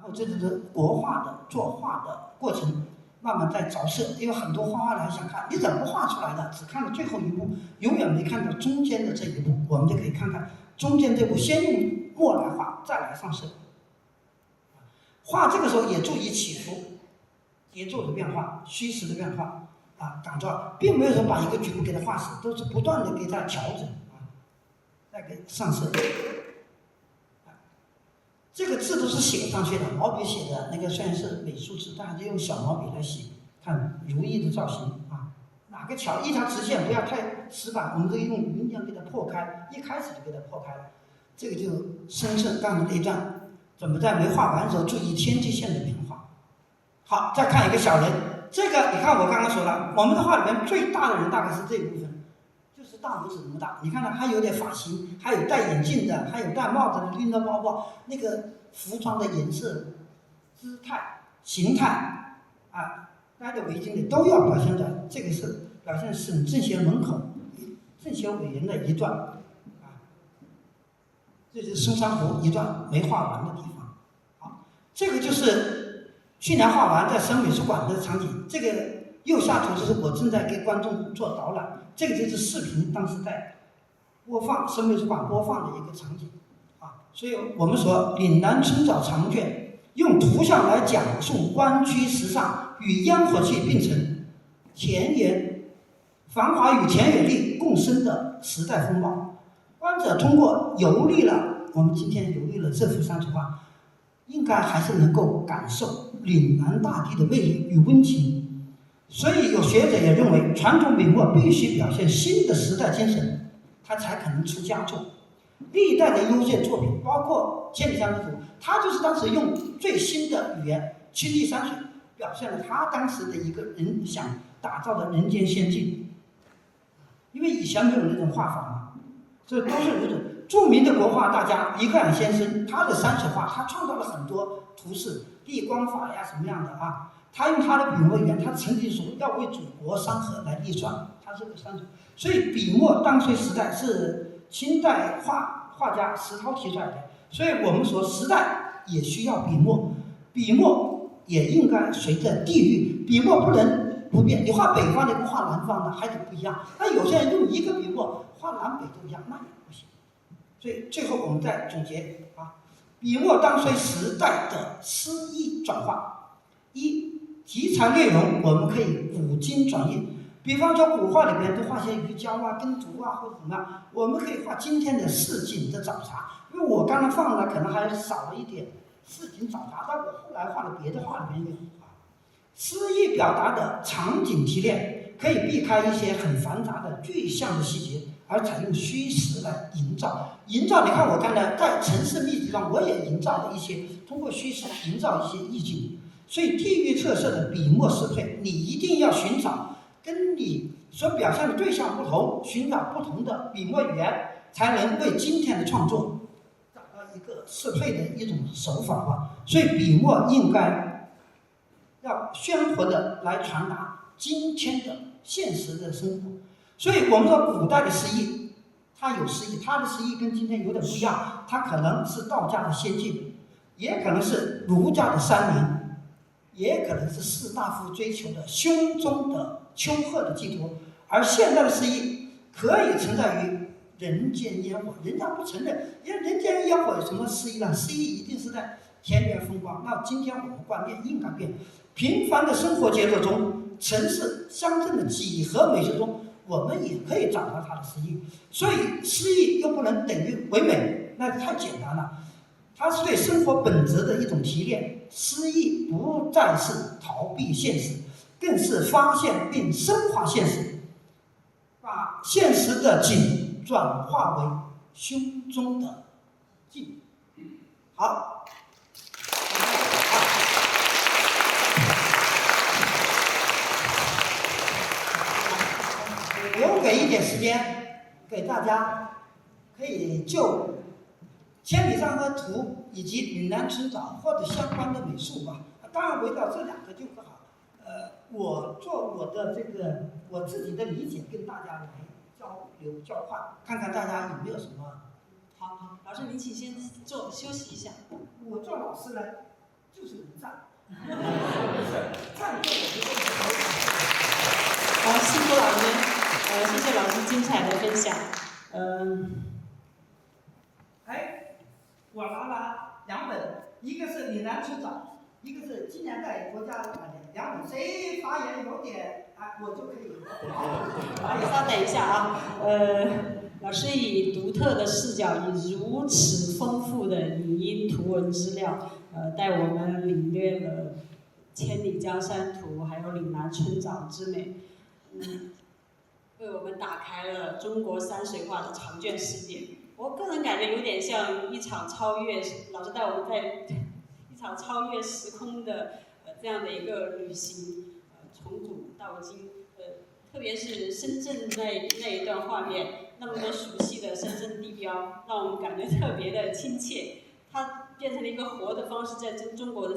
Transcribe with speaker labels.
Speaker 1: 后这就是国画的作画的过程，慢慢在着色。因为很多画画人想看，你怎么画出来的？只看了最后一步，永远没看到中间的这一步。我们就可以看看中间这步，先用墨来画，再来上色。画这个时候也注意起伏、节奏的变化、虚实的变化啊，感召，并没有说把一个局部给它画死，都是不断的给它调整啊，再给上色。这个字都是写上去的，毛笔写的，那个虽然是美术字，但还是用小毛笔来写。看如意的造型啊，哪个桥一条直线，不要太死板，我们可以用云浆给它破开，一开始就给它破开了。这个就深圳刚才那一段，怎么在没画完的时候注意天际线的变化。好，再看一个小人，这个你看我刚刚说了，我们的画里面最大的人大概是这一部分。就是大拇指这么大，你看到还有点发型，还有戴眼镜的，还有戴帽子的，拎着包包，那个服装的颜色、姿态、形态啊，戴着围巾的都要表现的，这个是表现省政协门口政协委员的一段啊，这就是松山湖一段没画完的地方。好，这个就是去年画完在省美术馆的场景，这个右下图就是我正在给观众做导览。这个就是视频当时在播放省美术馆播放的一个场景啊，所以我们说岭南春早长卷用图像来讲述湾区时尚与烟火气并存，田园繁华与田园力共生的时代风貌。观者通过游历了，我们今天游历了这幅山水画，应该还是能够感受岭南大地的魅力与温情。所以有学者也认为，传统笔墨必须表现新的时代精神，它才可能出佳作。历代的优秀作品，包括《千里江山图》，它就是当时用最新的语言青绿山水，表现了他当时的一个人想打造的人间仙境。因为以前没有那种画法嘛，这都是如此。著名的国画大家李克养先生，他的山水画，他创造了很多图式、地光法呀什么样的啊。他用他的笔墨语言，他曾经说要为祖国山河来立传，他是个山水。所以笔墨当隋时代是清代画家石涛提出来的。所以我们说时代也需要笔墨，笔墨也应该随着地域，笔墨不能不变。你画北方的跟画南方的还得不一样。那有些人用一个笔墨画南北都一样，那也不行。所以最后我们再总结啊，笔墨当隋时代的诗意转化。一，题材内容我们可以古今转印，比方说古画里边都画些鱼胶啊、耕读啊或者什么样，我们可以画今天的市井的早茶。因为我刚刚放的可能还少了一点市井早茶，但我后来画的别的画里面有啊。诗意表达的场景提炼，可以避开一些很繁杂的具象的细节，而采用虚实来营造。你看我刚才在城市密集上，我也营造了一些，通过虚实营造一些意境。所以地域特色的笔墨适配，你一定要寻找跟你所表现的对象不同，寻找不同的笔墨语言，才能为今天的创作找到一个适配的一种手法吧。所以笔墨应该要鲜活的来传达今天的现实的生活。所以我们说古代的诗意，它有诗意，它的诗意跟今天有点不一样，它可能是道家的仙境，也可能是儒家的山林，也可能是士大夫追求的胸中的丘壑的寄托。而现在的诗意可以存在于人间烟火，人家不承认，因为人间烟火有什么诗意呢？诗意一定是在田园风光。那今天我们观念应该变，平凡的生活节奏中，城市乡镇的几何美学中，我们也可以找到它的诗意。所以诗意又不能等于唯美，那太简单了。它是对生活本质的一种提炼，诗意不再是逃避现实，更是发现并升华现实，把现实的景转化为胸中的境。好，留给一点时间给大家，可以就千里山河图以及岭南春早或者相关的美术吧，当然围绕这两个就不好。我做我的这个我自己的理解，跟大家来交流交换，看看大家有没有什么。
Speaker 2: 好，老师您请先休息一下。
Speaker 1: 我做老师呢，就是能站，站对了就不能
Speaker 2: 好，辛苦老师，谢谢老师精彩的分享。
Speaker 1: 我拿了2本，一个是岭南村长，一个是今年在国家2本，谁发言有点我就可以。
Speaker 2: 好，稍等一下啊，老师以独特的视角，以如此丰富的语音图文资料，带我们领略了千里江山图，还有岭南村长之美，为我们打开了中国山水画的长卷世界。我个人感觉有点像一场超越，老师带我们在一场超越时空的这样的一个旅行，从古到今，特别是深圳那一段画面，那么多熟悉的深圳地标，让我们感觉特别的亲切。它变成了一个活的方式，在中国的